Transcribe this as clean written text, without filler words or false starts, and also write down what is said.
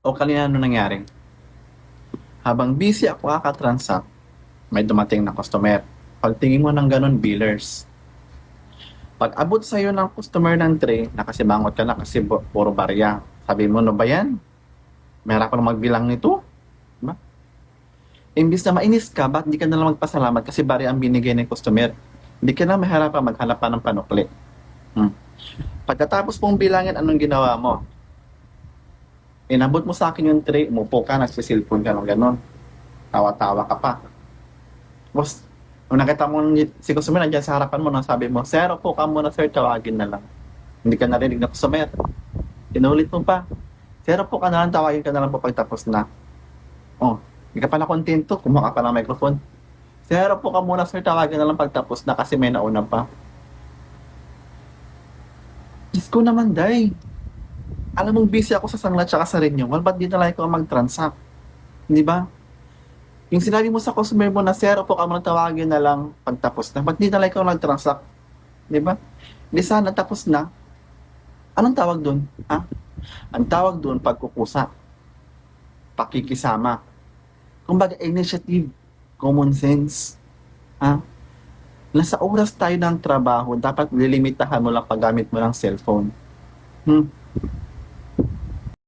O kanina ano nangyari? Habang busy ako kakatransact, may dumating na customer. Pagtingin mo ng ganun, billers. Pag abot sa'yo ng customer ng tray, nakasibangot ka na kasi puro barya. Sabi mo, no ba yan? Meron ko na magbilang nito. Diba? Imbis na mainis ka, bakit di ka na lang magpasalamat kasi barya ang binigay ng customer? Hindi ka na mahirapan maghanap pa ng panukli. Pagkatapos mong bilangin, anong ginawa mo? Inabot mo sa akin yung tray, umupo ka, nagsisilpon ka ng ganon. Tawa-tawa ka pa. Tapos, nung nakita mo si customer nandiyan sa harapan mo, nang sabi mo, sir, upo ka muna sir, tawagin na lang. Hindi ka narinig na customer. Inulit mo pa. Sir, upo ka na lang, tawagin ka na lang po pagtapos na. Oh, hindi ka pala kontento, kumuha ka pa ng microphone. Sir, upo ka muna sir, tawagin na lang pagtapos na kasi may nauna pa. Diyos ko naman, day. Alam mong busy ako sa sangla tsaka sa renewal, ba't di na lang ako mag-transact? Di ba? Yung sinabi mo sa customer mo na, sir, upo ka muna, tawagin na lang pagtapos na, ba't di na lang ikaw nag-transact? Di ba? Di sana tapos na. Anong tawag doon? Ha? Ang tawag doon, pagkukusa. Pakikisama. Kumbaga, initiative. Common sense. Ha? Nasa oras tayo ng trabaho, dapat lilimitahan mo lang paggamit mo ng cellphone. Hmm?